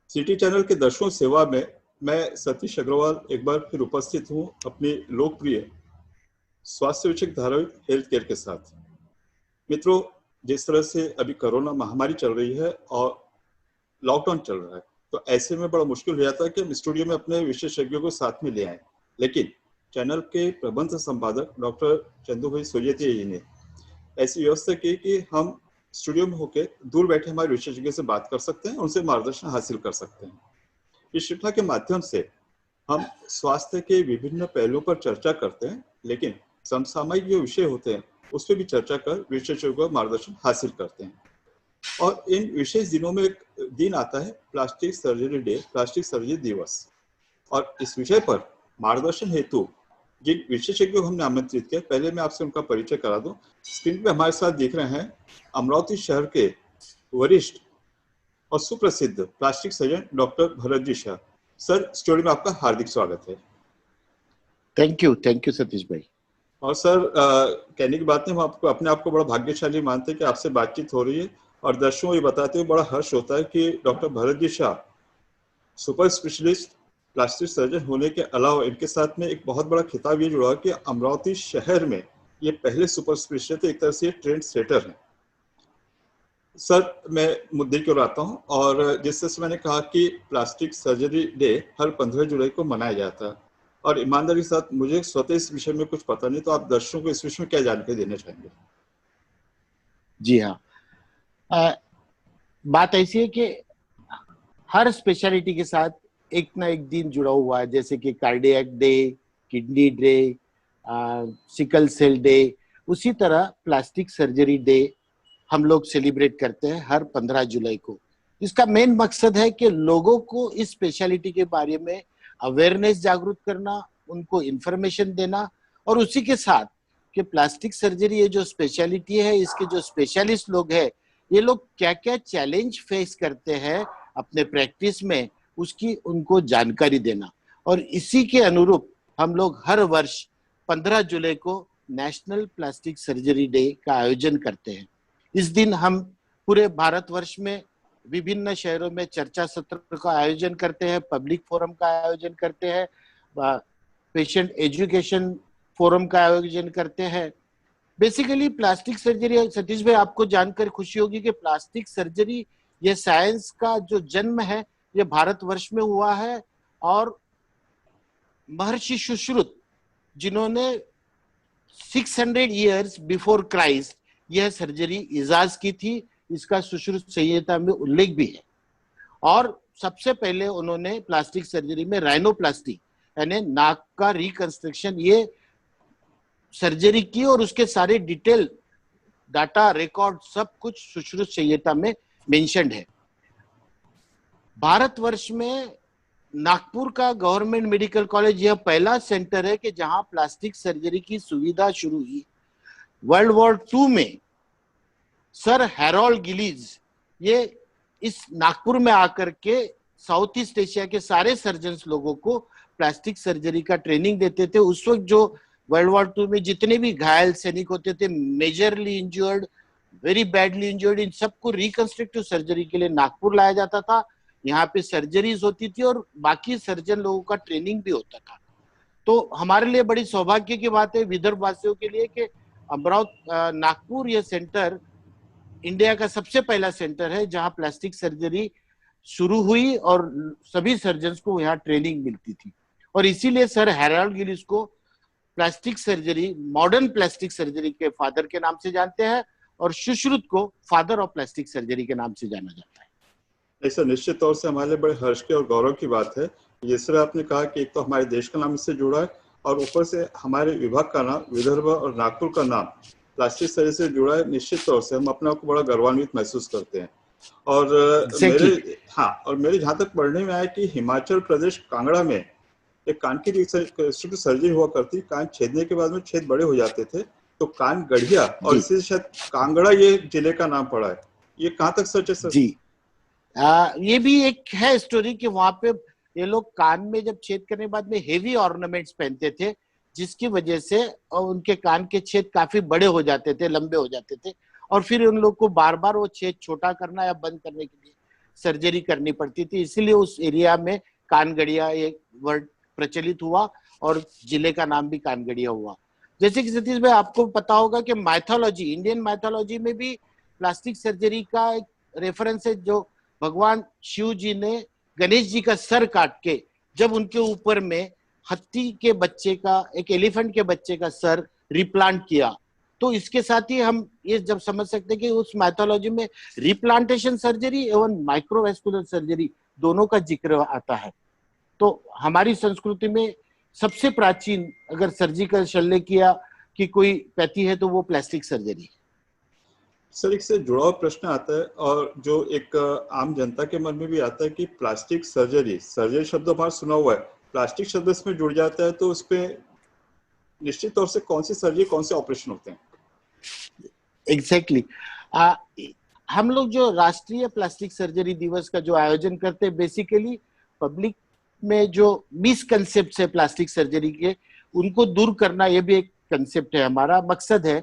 City channel के दर्शकों सेवा में मैं सतीश अग्रवाल एक बार फिर उपस्थित हूँ अपनी लोकप्रिय स्वास्थ्य विषयक धारावाहिक हेल्थ केयर के साथ। मित्रों, जिस तरह से अभी कोरोना महामारी चल रही है और लॉकडाउन चल रहा है, तो ऐसे में बड़ा मुश्किल हो जाता है कि हम स्टूडियो में अपने विशेषज्ञों को साथ में ले आए। लेकिन चैनल के प्रबंध संपादक डॉक्टर चंदू भाई सूर्यवंशी जी ने ऐसी व्यवस्था की कि हम स्टूडियो में होकर दूर बैठे हमारे विशेषज्ञ से बात कर सकते हैं, उनसे मार्गदर्शन हासिल कर सकते हैं। इस श्रृंखला के माध्यम से हम स्वास्थ्य के विभिन्न पहलुओं पर चर्चा करते हैं, लेकिन समसामयिक जो विषय होते हैं उस पर भी चर्चा कर विशेषज्ञों का मार्गदर्शन हासिल करते हैं। और इन विशेष दिनों में एक दिन आता है plastic surgery day, plastic surgery दिवस। और इस विषय पर मार्गदर्शन हेतु जिन विशेषज्ञों को हमने आमंत्रित किया, पहले मैं आपसे उनका परिचय करा दूं। स्क्रीन पे हमारे साथ दिख रहे हैं अमरावती शहर के वरिष्ठ और सुप्रसिद्ध plastic surgeon doctor Bharat ji Shah. Sir, studio में आपका हार्दिक स्वागत है। थैंक यू सतीश भाई। और सर, कहने की बात नहीं, हम आपको अपने आप को बड़ा भाग्यशाली मानते हैं कि आपसे बातचीत हो रही है। और दर्शकों को ये बताते हुए बड़ा हर्ष होता है कि doctor Bharat ji Shah super specialist plastic surgeon होने के अलावा इनके साथ में एक बहुत बड़ा खिताब ये जुड़ा कि अमरावती शहर में ये पहले सुपर स्पेशलिस्ट, एक तरह से ट्रेंड सेटर हैं। सर, मैं मुद्दे की ओर आता हूँ। और जिस तरह से मैंने कहा कि प्लास्टिक सर्जरी डे हर 15 जुलाई को मनाया जाता है, और ईमानदारी के साथ मुझे स्वतः इस विषय में कुछ पता नहीं, तो आप दर्शकों को इस विषय में क्या जानकारी देना चाहेंगे? जी हाँ, बात ऐसी है कि हर स्पेशलिटी के साथ एक ना एक दिन जुड़ा हुआ है, जैसे कि cardiac day, kidney day, sickle cell day. उसी तरह प्लास्टिक सर्जरी डे हम लोग सेलिब्रेट करते हैं हर 15 जुलाई को। इसका मेन मकसद है कि लोगों को इस स्पेशलिटी के बारे में अवेयरनेस जागरूक करना, उनको इंफॉर्मेशन देना, और उसी के साथ कि प्लास्टिक सर्जरी ये जो स्पेशलिटी है, इसके जो स्पेशलिस्ट लोग हैं, ये लोग क्या क्या चैलेंज फेस करते हैं अपने प्रैक्टिस में, उसकी उनको जानकारी देना। और इसी के अनुरूप हम लोग हर वर्ष 15 जुलाई को नेशनल प्लास्टिक सर्जरी डे का आयोजन करते हैं। इस दिन हम पूरे भारतवर्ष में विभिन्न शहरों में चर्चा सत्र का आयोजन करते हैं, पब्लिक फोरम का आयोजन करते हैं, पेशेंट एजुकेशन फोरम का आयोजन करते हैं। बेसिकली प्लास्टिक सर्जरी, सतीश भाई आपको जानकर खुशी होगी कि प्लास्टिक सर्जरी ये साइंस का जो जन्म है ये भारतवर्ष में हुआ है। और महर्षि सुश्रुत, जिन्होंने 600 ईयर्स बिफोर क्राइस्ट यह सर्जरी इजाज की थी, इसका सुश्रुत संहिता में उल्लेख भी है। और सबसे पहले उन्होंने प्लास्टिक सर्जरी में राइनोप्लास्टी यानी नाक का रिकंस्ट्रक्शन ये सर्जरी की, और उसके सारे डिटेल डाटा रिकॉर्ड सब कुछ सुश्रुत संहिता में मेंशन्ड है। भारतवर्ष में नागपुर का गवर्नमेंट मेडिकल कॉलेज यह पहला सेंटर है कि जहां प्लास्टिक सर्जरी की सुविधा शुरू हुई। वर्ल्ड वॉर 2 में सर हैरोल्ड गिलीज ये इस नागपुर में आकर के साउथ ईस्ट एशिया के सारे सर्जन्स लोगों को प्लास्टिक सर्जरी का ट्रेनिंग देते थे। उस वक्त जो वर्ल्ड वॉर 2 में जितने भी घायल सैनिक होते थे, majorly injured, very badly injured, इन सबको रिकंस्ट्रक्टिव सर्जरी के लिए नागपुर लाया जाता था। यहाँ पे सर्जरीज होती थी और बाकी सर्जन लोगों का ट्रेनिंग भी होता था। तो हमारे लिए बड़ी सौभाग्य की बात है विदर्भ वासियों के लिए कि नागपुर ये सेंटर इंडिया का सबसे पहला सेंटर है जहां प्लास्टिक सर्जरी शुरू हुई और सभी सर्जन्स को यहाँ ट्रेनिंग मिलती थी। और इसीलिए सर हैरोल्ड गिलीज को plastic surgery, modern plastic surgery के फादर के नाम से जानते हैं, और सुश्रुत को फादर ऑफ प्लास्टिक सर्जरी के नाम से जाना जाता है। ऐसा निश्चित तौर से हमारे लिए बड़े हर्ष की और गौरव की बात है। जिस तरह आपने कहा कि एक तो हमारे देश का नाम इससे जुड़ा है, और ऊपर से हमारे विभाग का नाम, विदर्भ और नागपुर का नाम प्लास्टिक सर्जरी से जुड़ा है। निश्चित तौर से हम अपने आप को बड़ा गौरवान्वित महसूस करते हैं। और मेरे जहाँ तक पढ़ने में आया कि हिमाचल प्रदेश कांगड़ा में एक कान की सर्जरी हुआ करती, कान छेदने के बाद में छेद बड़े हो जाते थे, तो कान गढ़िया, और इसी शायद कांगड़ा ये जिले का नाम पड़ा है। ये कहाँ तक सच है सर? जी, ये भी एक है स्टोरी कि वहां पे ये लोग कान में जब छेद करने के बाद में हेवी ऑर्नामेंट्स पहनते थे, जिसकी वजह से उनके कान के छेद काफी बड़े हो जाते थे, लंबे हो जाते थे, और फिर उन लोग को बार बार वो छेद छोटा करना या बंद करने के लिए सर्जरी करनी पड़ती थी, इसीलिए उस एरिया में कानगड़िया एक वर्ड प्रचलित हुआ और जिले का नाम भी कानगड़िया हुआ। जैसे कि सतीश भाई आपको पता होगा कि माइथोलॉजी, इंडियन माइथोलॉजी में भी प्लास्टिक सर्जरी का एक रेफरेंस है, जो भगवान शिव जी ने गणेश जी का सर काट के जब उनके ऊपर में हाथी के बच्चे का, एक एलिफेंट के बच्चे का सर रिप्लांट किया, तो इसके साथ ही हम ये जब समझ सकते हैं कि उस मैथोलॉजी में रिप्लांटेशन सर्जरी एवं माइक्रोवेस्कुलर सर्जरी दोनों का जिक्र आता है। तो हमारी संस्कृति में सबसे प्राचीन अगर सर्जिकल शल्य किया कि कोई पैथी है तो वो प्लास्टिक सर्जरी। सर इससे जुड़ा हुआ प्रश्न आता है और जो एक आम जनता के मन में भी आता है कि प्लास्टिक सर्जरी, सर्जरी शब्द हमारा सुना हुआ है, प्लास्टिक शब्द इसमें जुड़ जाता है तो उस पे निश्चित तौर से कौन सी सर्जरी, कौन से ऑपरेशन होते हैं? एग्जैक्टली हम लोग जो राष्ट्रीय प्लास्टिक सर्जरी दिवस का जो आयोजन करते हैं, बेसिकली पब्लिक में जो मिसकंसेप्ट है प्लास्टिक सर्जरी के, उनको दूर करना, ये भी एक कंसेप्ट है, हमारा मकसद है।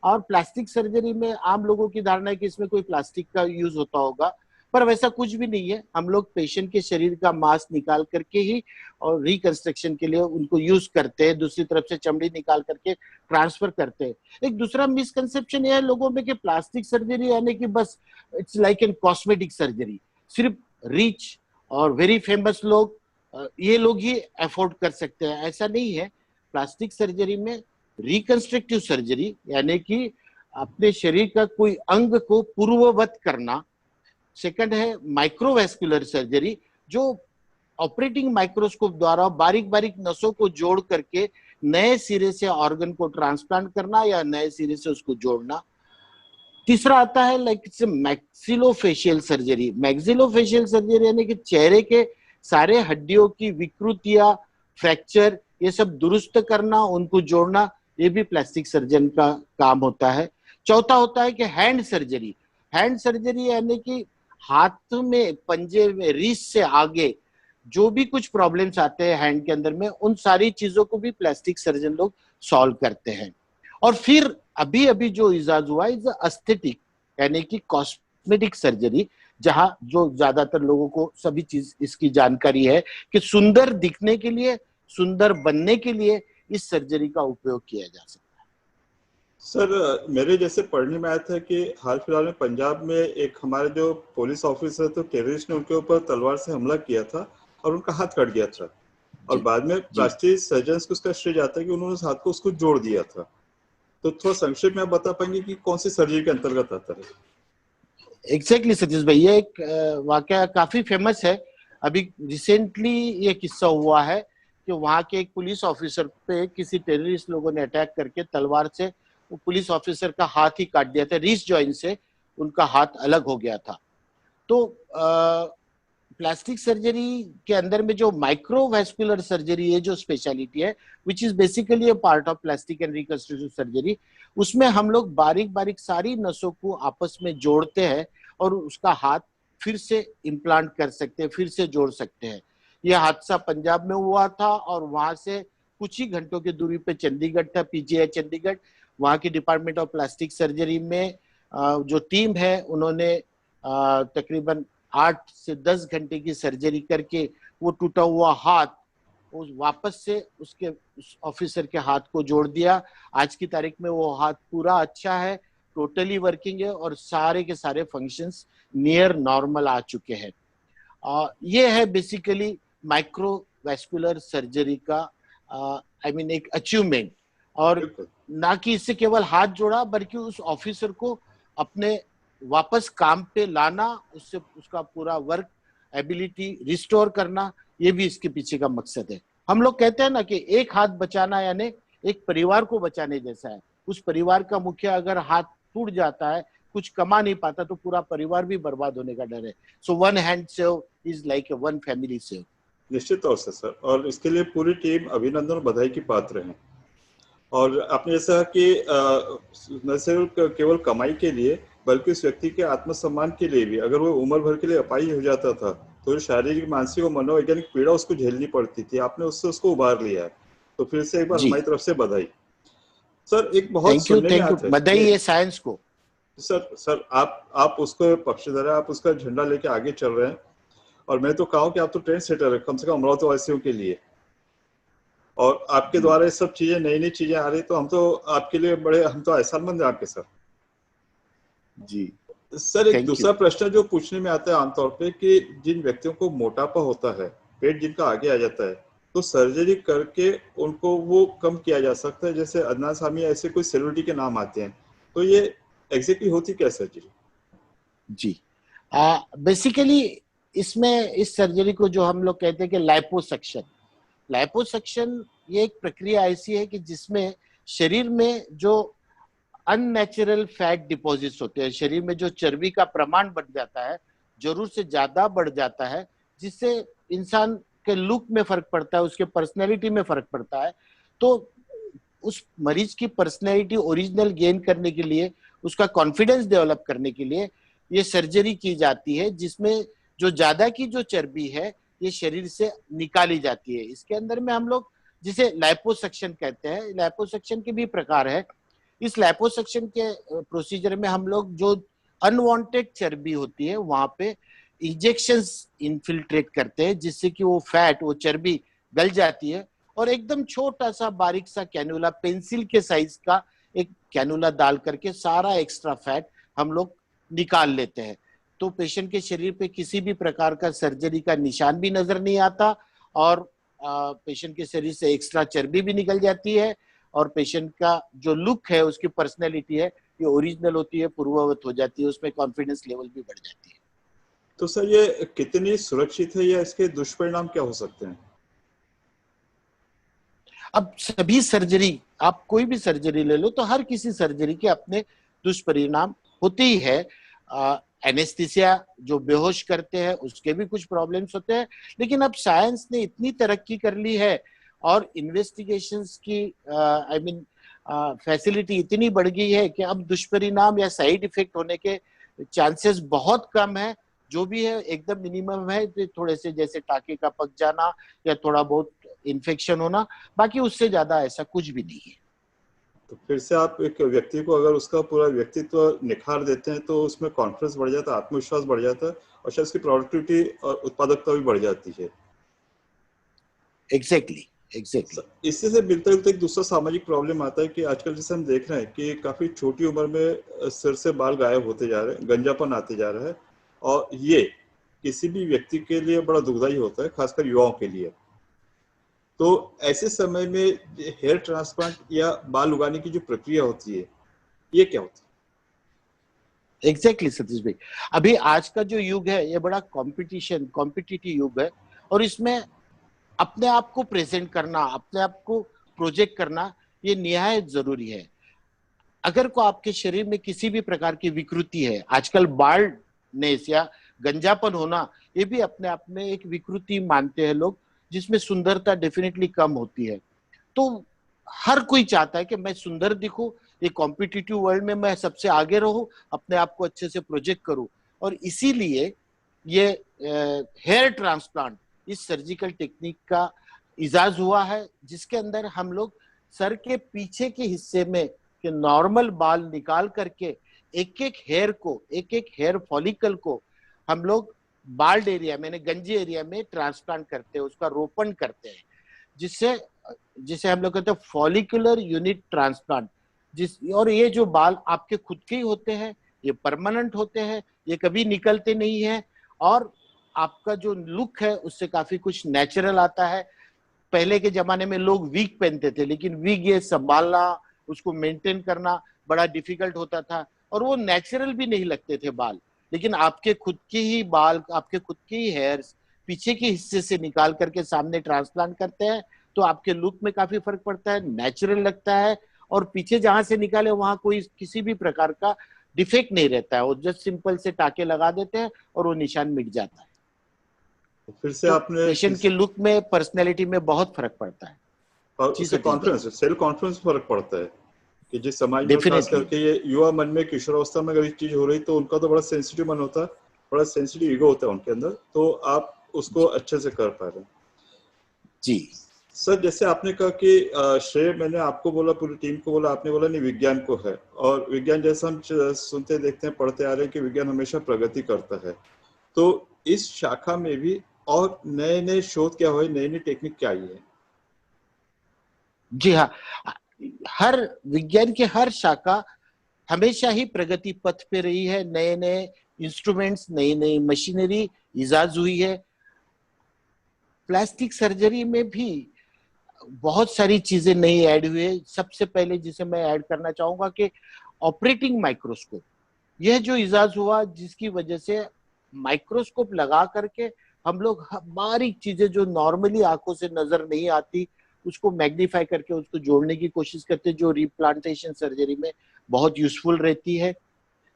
और प्लास्टिक सर्जरी में आम लोगों की धारणा है कि इसमें कोई प्लास्टिक का यूज होता होगा, पर वैसा कुछ भी नहीं है। हम लोग पेशेंट के शरीर का मांस निकाल करके ही और रिकंस्ट्रक्शन के लिए उनको यूज करते हैं, दूसरी तरफ से चमड़ी निकाल करके ट्रांसफर करते हैं। एक दूसरा मिसकंसेप्शन ये है लोगों में कि प्लास्टिक सर्जरी यानी कि बस it's like an cosmetic surgery, सिर्फ रिच और वेरी फेमस लोग, ये लोग ही अफोर्ड कर सकते हैं। ऐसा नहीं है। प्लास्टिक सर्जरी में रिकंस्ट्रक्टिव सर्जरी यानी कि अपने शरीर का कोई अंग को पूर्ववत करना। सेकंड है माइक्रोवेस्कुलर सर्जरी, जो ऑपरेटिंग माइक्रोस्कोप द्वारा बारीक बारीक नसों को जोड़ करके नए सिरे से ऑर्गन को ट्रांसप्लांट करना या नए सिरे से उसको जोड़ना। तीसरा आता है like maxillofacial surgery. Maxillofacial surgery यानी कि चेहरे के सारे हड्डियों की विकृतियां, फ्रैक्चर, ये सब दुरुस्त करना, उनको जोड़ना, ये भी प्लास्टिक सर्जन का काम होता है। चौथा होता है कि हैंड सर्जरी। हैंड सर्जरी यानी कि हाथ में, पंजे में, रिस्ट से आगे जो भी कुछ प्रॉब्लम्स आते हैं हैंड के अंदर में, उन सारी चीजों को भी प्लास्टिक सर्जन लोग सॉल्व करते हैं। और फिर अभी अभी जो इजाद हुआ इज एस्थेटिक यानी कि कॉस्मेटिक सर्जरी, जहां जो ज्यादातर लोगों को सभी चीज इसकी जानकारी है कि सुंदर दिखने के लिए, सुंदर बनने के लिए इस सर्जरी का उपयोग किया जा सकता है। सर मेरे जैसे पढ़ने में आया था कि हाल फिलहाल में पंजाब में एक हमारे जो पुलिस ऑफिसर थे, टेररिस्ट ने उनके ऊपर तलवार से हमला किया था और उनका हाथ कट गया था, और बाद में प्लास्टिक सर्जन को उसका श्रेय जाता है कि उन्होंने उस हाथ को उसको जोड़ दिया था। तो थोड़ा संक्षेप में आप बता पाएंगे कि कौन सी सर्जरी के अंतर्गत आता है? एग्जैक्टली सतीश भाई, ये एक वाकया काफी फेमस है। अभी रिसेंटली ये किस्सा हुआ है कि वहां के एक पुलिस ऑफिसर पे किसी टेररिस्ट लोगों ने अटैक करके तलवार से वो पुलिस ऑफिसर का हाथ ही काट दिया था। रिस्ट जॉइंट से उनका हाथ अलग हो गया था। तो प्लास्टिक सर्जरी के अंदर में जो माइक्रोवेस्कुलर सर्जरी है, जो स्पेशलिटी है, which is basically a part of plastic and reconstructive surgery, उसमें हम लोग बारीक बारीक सारी नसों को आपस में जोड़ते हैं और उसका हाथ फिर से इम्प्लांट कर सकते हैं, फिर से जोड़ सकते हैं। यह हादसा पंजाब में हुआ था और वहां से कुछ ही घंटों की दूरी पे चंडीगढ़ था, पीजीआई चंडीगढ़। वहां की डिपार्टमेंट ऑफ प्लास्टिक सर्जरी में जो टीम है, उन्होंने तकरीबन 8 से 10 घंटे की सर्जरी करके वो टूटा हुआ हाथ उस वापस से उसके उस ऑफिसर के हाथ को जोड़ दिया। आज की तारीख में वो हाथ पूरा अच्छा है, टोटली वर्किंग है और सारे के सारे फंक्शंस नियर नॉर्मल आ चुके हैं। ये है बेसिकली माइक्रोवेस्कुलर सर्जरी का आई मीन एक अचीवमेंट। और ना कि इससे केवल हाथ जोड़ा, बल्कि उस ऑफिसर को अपने वापस काम पे लाना, उससे उसका पूरा वर्क एबिलिटी रिस्टोर करना, ये भी इसके पीछे का मकसद है। हम लोग कहते हैं ना कि एक हाथ बचाना यानी एक परिवार को बचाने जैसा है। उस परिवार का मुखिया अगर हाथ टूट जाता है, कुछ कमा नहीं पाता, तो पूरा परिवार भी बर्बाद होने का डर है। So one hand save is like one family save. निश्चित तौर से सर, और इसके लिए पूरी टीम अभिनंदन और बधाई की पात्र है। और आपने जैसा कि न सिर्फ केवल कमाई के लिए बल्कि उस व्यक्ति के आत्मसम्मान के लिए भी, अगर वो उम्र भर के लिए अपाहिज हो जाता था तो शारीरिक, मानसिक और मनोवैज्ञानिक पीड़ा उसको झेलनी पड़ती थी, आपने उससे उसको उबार लिया है। तो फिर से एक बार हमारी तरफ से बधाई। सर एक बहुत थैंक यू, सुनने में थैंक यू, आता है बधाई है साइंस को। सर आप उसको पक्षधर है, आप उसका झंडा लेके आगे चल रहे हैं, और मैं तो कहूँ कि आप तो ट्रेंड सेटर है कम से कम अमरावती वासियों के लिए, और आपके द्वारा ये सब चीजें नई नई चीजें आ रही, तो हम तो आपके लिए बड़े, हम तो एहसानमंद हैं आपके सर। जी, सर एक थैंक यू। दूसरा प्रश्न जो पूछने में आता है आमतौर पे कि जिन व्यक्तियों को मोटापा होता है, पेट जिनका आगे आ जाता है, तो सर्जरी करके उनको वो कम किया जा सकता है, जैसे अदनान सामी ऐसे कोई सेलिब्रिटी के नाम आते हैं, तो ये एग्जैक्टली होती क्या सर्जरी? जी, बेसिकली इसमें इस सर्जरी को जो हम लोग कहते हैं कि लाइपोसक्शन, लाइपोसक्शन ये एक प्रक्रिया ऐसी है कि जिसमें शरीर में जो अननेचुरल फैट डिपॉजिट्स होते हैं, शरीर में जो चर्बी का प्रमाण बढ़ जाता है, जरूर से ज्यादा बढ़ जाता है, जिससे इंसान के लुक में फर्क पड़ता है, उसके पर्सनैलिटी में फर्क पड़ता है। तो उस मरीज की पर्सनैलिटी ओरिजिनल गेन करने के लिए, उसका कॉन्फिडेंस डेवलप करने के लिए ये सर्जरी की जाती है, जिसमें जो ज्यादा की जो चर्बी है ये शरीर से निकाली जाती है। इसके अंदर में हम लोग जिसे लाइपोसक्शन कहते हैं, लाइपोसक्शन के भी प्रकार है। इस लाइपोसक्शन के प्रोसीजर में हम लोग जो अनवांटेड चर्बी होती है वहां पे इंजेक्शंस इनफिल्ट्रेट करते हैं, जिससे कि वो फैट, वो चर्बी गल जाती है, और एकदम छोटा सा बारीक सा कैनुला, पेंसिल के साइज का एक कैनुला डाल करके सारा एक्स्ट्रा फैट हम लोग निकाल लेते हैं। तो पेशेंट के शरीर पे किसी भी प्रकार का सर्जरी का निशान भी नजर नहीं आता, और पेशेंट के शरीर से एक्स्ट्रा चर्बी भी निकल जाती है, और पेशेंट का जो लुक है, उसकी पर्सनैलिटी है, ये ओरिजिनल होती है, पूर्ववत हो जाती है, उसमें कॉन्फिडेंस लेवल भी बढ़ जाती है। तो सर ये कितनी सुरक्षित है, या इसके दुष्परिणाम क्या हो सकते हैं? अब सभी सर्जरी, आप कोई भी सर्जरी ले लो, तो हर किसी सर्जरी के अपने दुष्परिणाम होते ही है। एनेस्थीसिया जो बेहोश करते हैं उसके भी कुछ प्रॉब्लम्स होते हैं, लेकिन अब साइंस ने इतनी तरक्की कर ली है और इन्वेस्टिगेशंस की आई मीन फैसिलिटी इतनी बढ़ गई है कि अब दुष्परिणाम या साइड इफेक्ट होने के चांसेस बहुत कम है। जो भी है एकदम मिनिमम है, तो थोड़े से जैसे टाके का पक जाना या थोड़ा बहुत इन्फेक्शन होना, बाकी उससे ज्यादा ऐसा कुछ भी नहीं है। तो फिर से आप एक व्यक्ति को अगर उसका पूरा व्यक्तित्व निखार देते हैं, तो उसमें कॉन्फिडेंस बढ़ जाता है, आत्मविश्वास बढ़ जाता है, और शायद उसकी प्रोडक्टिविटी और उत्पादकता भी बढ़ जाती है। Exactly, exactly. इससे से मिलता जुलता एक दूसरा सामाजिक प्रॉब्लम आता है कि आजकल जैसे हम देख रहे हैं कि काफी छोटी उम्र में सिर से बाल गायब होते जा रहे हैं, गंजापन आते जा रहा है, और ये किसी भी व्यक्ति के लिए बड़ा दुखदाई होता है, खासकर युवाओं के लिए। तो ऐसे समय में हेयर ट्रांसप्लांट या बाल उगाने की जो प्रक्रिया होती है, ये क्या होती एग्जैक्टली सतीश भाई, अभी आज का जो युग है ये बड़ा कॉम्पिटिटिव युग है, और इसमें अपने आप को प्रेजेंट करना, अपने आप को प्रोजेक्ट करना, ये निहायत जरूरी है। अगर को आपके शरीर में किसी भी प्रकार की विकृति है, आजकल बाल्डनेस या गंजापन होना, ये भी अपने आप में एक विकृति मानते हैं लोग, जिसमें सुंदरता डेफिनेटली कम होती है। तो हर कोई चाहता है कि मैं सुंदर दिखूं, ये कॉम्पिटिटिव वर्ल्ड में मैं सबसे आगे रहूं, अपने आप को अच्छे से प्रोजेक्ट करूं, और इसीलिए ये हेयर ट्रांसप्लांट, इस सर्जिकल टेक्निक का इजाज हुआ है, जिसके अंदर हम लोग सर के पीछे के हिस्से में के नॉर्मल बाल निकाल करके एक एक हेयर को, एक एक हेयर फॉलिकल को हम लोग बाल्ड एरिया में, गंजी एरिया में ट्रांसप्लांट करते हैं, उसका रोपण करते हैं, जिससे जिसे हम लोग कहते हैं फॉलिकुलर यूनिट ट्रांसप्लांट। और ये जो बाल आपके खुद के ही होते हैं, ये परमानेंट होते हैं, ये कभी निकलते नहीं है, और आपका जो लुक है उससे काफी कुछ नेचुरल आता है। पहले के जमाने में लोग विग पहनते थे, लेकिन विग ये संभालना, उसको मेंटेन करना बड़ा डिफिकल्ट होता था, और वो नेचुरल भी नहीं लगते थे बाल। लेकिन आपके खुद के ही बाल, आपके खुद के ही हेयर्स पीछे के हिस्से से निकाल करके सामने ट्रांसप्लांट करते हैं, तो आपके लुक में काफी फर्क पड़ता है, नेचुरल लगता है, और पीछे जहां से निकाले वहां कोई किसी भी प्रकार का डिफेक्ट नहीं रहता है, वो जस्ट सिंपल से टाके लगा देते हैं और वो निशान मिट जाता है। है? फिर से तो आपने पेशेंट के लुक में, पर्सनैलिटी में बहुत फर्क पड़ता है। और जी उसके सतीश भाई, कॉन्फिडेंस, सेल्फ कॉन्फिडेंस फर्क पड़ता है कि जिस समाज में खास डेफिनेटली। करके ये युवा मन में, किशोरावस्था में अगर ये चीज हो रही, तो उनका तो बड़ा सेंसिटिव मन होता है, बड़ा सेंसिटिव ईगो होता है उनके अंदर, तो आप उसको अच्छे से कर पा रहे हैं। जी, सर जैसे आपने कहा कि श्रेय मैंने आपको बोला, पूरी टीम को बोला, आपने बोला नहीं विज्ञान को है, और विज्ञान जैसा हम सुनते देखते हैं पढ़ते आ रहे हैं कि विज्ञान हमेशा प्रगति करता है, तो इस शाखा में भी और नए नए शोध क्या हुए, नई नई टेक्निक क्या आई है? जी हाँ, हर विज्ञान की हर शाखा हमेशा ही प्रगति पथ पे रही है। नए नए इंस्ट्रूमेंट्स, नई नई मशीनरी इजाज हुई है। प्लास्टिक सर्जरी में भी बहुत सारी चीजें नई ऐड हुई है। सबसे पहले जिसे मैं ऐड करना चाहूंगा कि ऑपरेटिंग माइक्रोस्कोप, यह जो इजाज हुआ जिसकी वजह से माइक्रोस्कोप लगा करके हम लोग बारीक चीजें जो नॉर्मली आंखों से नजर नहीं आती उसको मैग्नीफाई करके उसको जोड़ने की कोशिश करते हैं, जो रिप्लांटेशन सर्जरी में बहुत यूजफुल रहती है।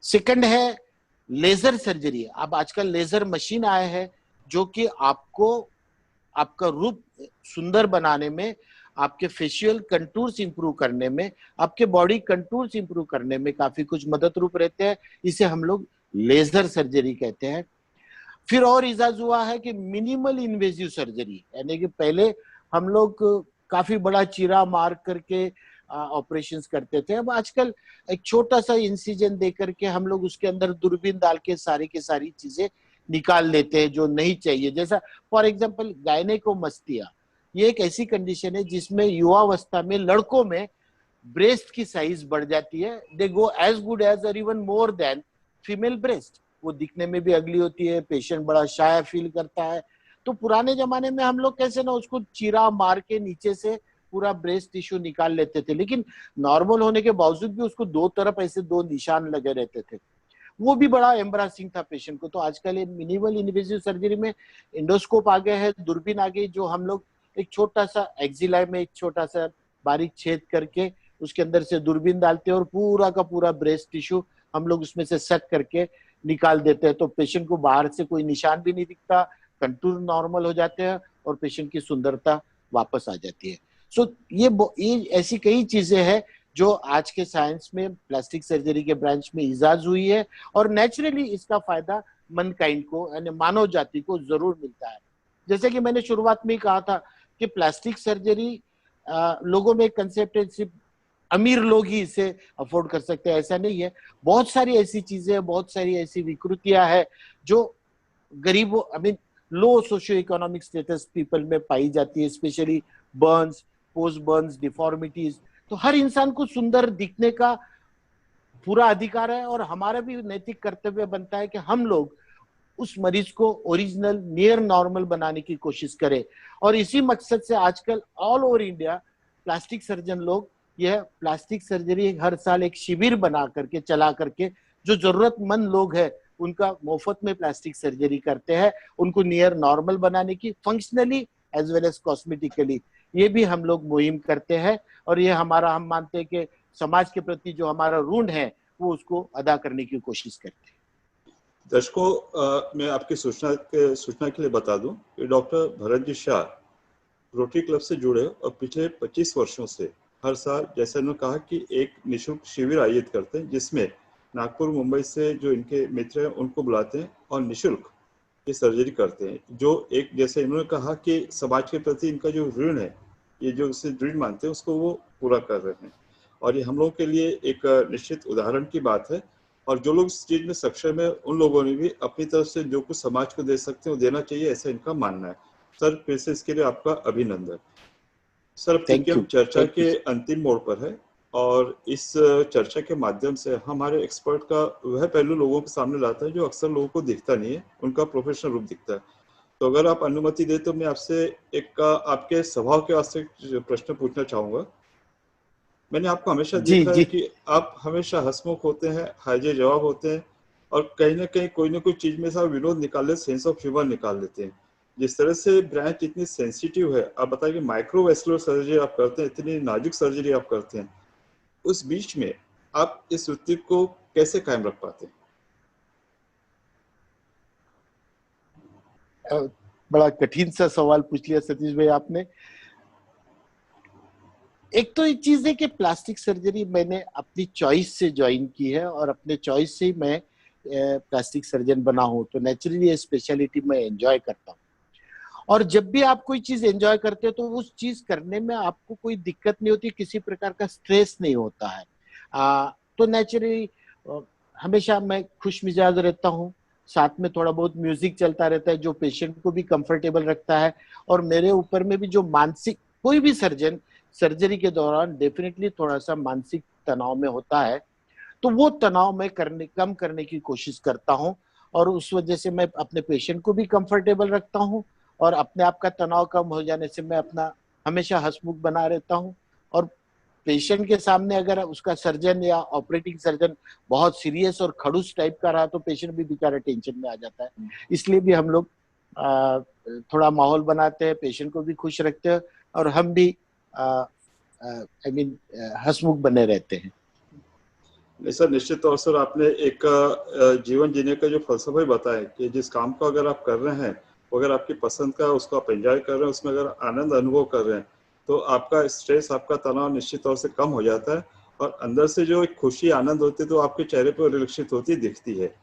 सेकंड है लेजर सर्जरी। अब आजकल लेजर मशीन आए हैं जो कि आपको आपका रूप सुंदर बनाने में, आपके फेशियल कंटूर्स इंप्रूव करने में, आपके बॉडी कंटूर्स इंप्रूव करने में काफी कुछ मदद रूप रहते हैं। इसे हम लोग लेजर सर्जरी कहते हैं। फिर और इजाज हुआ है कि मिनिमल इन्वेजिव सर्जरी, यानी कि पहले हम लोग काफी बड़ा चीरा मार करके ऑपरेशंस करते थे। अब आजकल एक छोटा सा इंसिजन दे करके हम लोग उसके अंदर दूरबीन डाल के सारी की सारी चीजें निकाल लेते हैं जो नहीं चाहिए। जैसा फॉर एग्जांपल गायनेकोमस्टिया, ये एक ऐसी कंडीशन है जिसमें युवावस्था में लड़कों में ब्रेस्ट की साइज बढ़ जाती है। दे गो एज गुड एज और even more than female breast. वो दिखने में भी अगली होती है, पेशेंट बड़ा शाय फील करता है। तो पुराने जमाने में हम लोग कैसे ना उसको चीरा मार के नीचे से पूरा ब्रेस्ट टिश्यू निकाल लेते थे, लेकिन नॉर्मल होने के बावजूद भी उसको दो तरफ ऐसे दो निशान लगे रहते थे। वो भी बड़ा एम्बरासिंग था पेशेंट को। तो आजकल ये मिनिमल इन्वेजिव सर्जरी में इंडोस्कोप आ गए हैं, दूरबीन आ गई, जो हम लोग एक छोटा सा एक्सिलाई में एक छोटा सा बारीक छेद करके उसके अंदर से दूरबीन डालते हैं और पूरा का पूरा ब्रेस्ट टिश्यू हम लोग उसमें से सक करके निकाल देते हैं। तो पेशेंट को बाहर से कोई निशान भी नहीं दिखता, कंटूर नॉर्मल हो जाते हैं और पेशेंट की सुंदरता वापस आ जाती है। सो ये ऐसी कई चीजें हैं जो आज के साइंस में प्लास्टिक सर्जरी के ब्रांच में इजाज हुई है, और नेचुरली इसका फायदा मनकाइंड को, यानी मानव जाति को जरूर मिलता है। जैसे कि मैंने शुरुआत में ही कहा था कि प्लास्टिक सर्जरी लोगों में एक कंसेप्ट है सिर्फ अमीर लोग ही इसे अफोर्ड कर सकते हैं, ऐसा नहीं है। बहुत सारी ऐसी चीजें, बहुत सारी ऐसी विकृतियां हैं जो गरीबों, I mean low socio economic status people में पाई जाती है, specially Burns, post Burns, deformities. तो हर इंसान को सुंदर दिखने का पूरा अधिकार है, और हमारा भी नैतिक कर्तव्य बनता है कि हम लोग उस मरीज को ओरिजिनल नियर नॉर्मल बनाने की कोशिश करें। और इसी मकसद से आजकल all over India plastic surgeon लोग यह प्लास्टिक सर्जरी हर साल एक शिविर बना करके चला करके जो जरूरतमंद लोग हैं उनका मुफ्त में प्लास्टिक सर्जरी करते हैं, उनको नियर नॉर्मल बनाने की, functionally as well as cosmetically. ये भी हम लोग मुहिम करते हैं, और ये हमारा, हम मानते हैं कि समाज के प्रति जो हमारा ऋण है वो उसको अदा करने की कोशिश करते हैं। दर्शकों, मैं आपकी सूचना के लिए बता दूं कि doctor Bharat ji Shah rotary club से जुड़े और पिछले 25 वर्षों से हर साल, जैसे उन्होंने कहा, कि एक निःशुल्क शिविर आयोजित करते हैं जिसमें नागपुर मुंबई से जो इनके मित्र हैं उनको बुलाते हैं और निःशुल्क ये सर्जरी करते हैं। जो एक, जैसे इन्होंने कहा कि समाज के प्रति इनका जो ऋण है, ये जो इसे ऋण मानते हैं उसको वो पूरा कर रहे हैं, और ये हम लोगों के लिए एक निश्चित उदाहरण की बात है। और जो लोग इस चीज में सक्षम है उन लोगों ने भी अपनी तरफ से जो कुछ समाज को दे सकते हैं वो देना चाहिए, ऐसा इनका मानना है। सर फिर से इसके लिए आपका अभिनंदन। सर अब चूंकि हम चर्चा के अंतिम मोड़ पर है, और इस चर्चा के माध्यम से हमारे एक्सपर्ट का वह पहलू लोगों के सामने लाता है जो अक्सर लोगों को दिखता नहीं है, उनका प्रोफेशनल रूप दिखता है। तो अगर आप अनुमति दे तो मैं आपसे एक आपके स्वभाव के वास्ते प्रश्न पूछना चाहूंगा। मैंने आपको हमेशा देखा है कि आप हमेशा हंसमुख होते हैं, हाजे जवाब होते हैं, और कहीं ना कहीं कोई ना कोई चीज में से विनोद निकाल ले, सेंस ऑफ ह्यूमर निकाल लेते हैं। जिस तरह से ब्रांच इतनी सेंसिटिव है, आप बताइए कि माइक्रोवेस्कुलर सर्जरी आप करते हैं, इतनी नाजुक सर्जरी आप करते हैं, उस बीच में आप इस वृत्ति को कैसे कायम रख पाते हैं? बड़ा कठिन सा सवाल पूछ लिया सतीश भाई आपने। एक तो एक चीज है कि प्लास्टिक सर्जरी मैंने अपनी चॉइस से ज्वाइन की है, और अपने चॉइस से ही मैं प्लास्टिक सर्जन बना हूं, तो नेचुरली ये स्पेशलिटी मैं एंजॉय करता हूं। और जब भी आप कोई चीज एंजॉय करते हो तो उस चीज करने में आपको कोई दिक्कत नहीं होती, किसी प्रकार का स्ट्रेस नहीं होता है। तो नेचुरली हमेशा मैं खुश मिजाज रहता हूँ, साथ में थोड़ा बहुत म्यूजिक चलता रहता है जो पेशेंट को भी कंफर्टेबल रखता है। और मेरे ऊपर में भी जो मानसिक, कोई भी सर्जन सर्जरी के दौरान डेफिनेटली थोड़ा सा मानसिक तनाव में होता है, तो वो तनाव मैं कम करने की कोशिश करता हूँ। और उस वजह से मैं अपने पेशेंट को भी कंफर्टेबल रखता हूँ, और अपने आप का तनाव कम हो जाने से मैं अपना हमेशा हंसमुख बना रहता हूँ। और पेशेंट के सामने अगर उसका सर्जन या ऑपरेटिंग सर्जन बहुत सीरियस और खड़ूस टाइप का रहा तो पेशेंट भी बेचारा टेंशन में आ जाता है। इसलिए भी हम लोग थोड़ा माहौल बनाते हैं, पेशेंट को भी खुश रखते हैं, और हम भी आई मीन हंसमुख बने रहते हैं। नहीं सर, निश्चित तौर से आपने एक जीवन जीने का जो फलसफा ही बताया कि जिस काम को अगर आप कर रहे हैं, अगर आपकी पसंद का, उसको आप एंजॉय कर रहे हैं, उसमें अगर आनंद अनुभव कर रहे हैं, तो आपका स्ट्रेस, आपका तनाव निश्चित तौर से कम हो जाता है, और अंदर से जो एक खुशी आनंद होती है तो आपके चेहरे पर रिलक्षित होती दिखती है।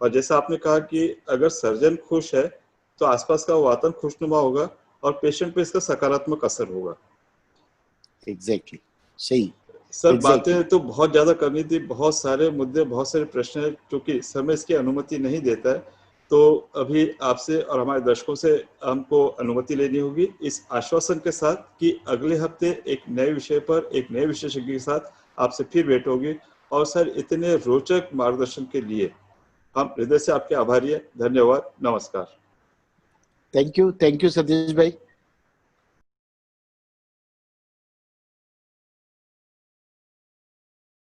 और जैसा आपने कहा कि अगर सर्जन खुश है तो आसपास का वातावरण खुशनुमा होगा और पेशेंट पे इसका सकारात्मक असर होगा। एग्जैक्टली, सही। Sir exactly. बातें तो बहुत ज्यादा करनी थी, बहुत सारे मुद्दे, बहुत सारे प्रश्न है, क्योंकि समय इसकी अनुमति नहीं देता है। तो अभी आपसे और हमारे दर्शकों से हमको अनुमति लेनी होगी, इस आश्वासन के साथ कि अगले हफ्ते एक नए विषय पर एक नए विशेषज्ञ के साथ आपसे फिर भेंट होगी। और सर इतने रोचक मार्गदर्शन के लिए हम हृदय से आपके आभारी हैं। धन्यवाद, नमस्कार। थैंक यू सतीश भाई।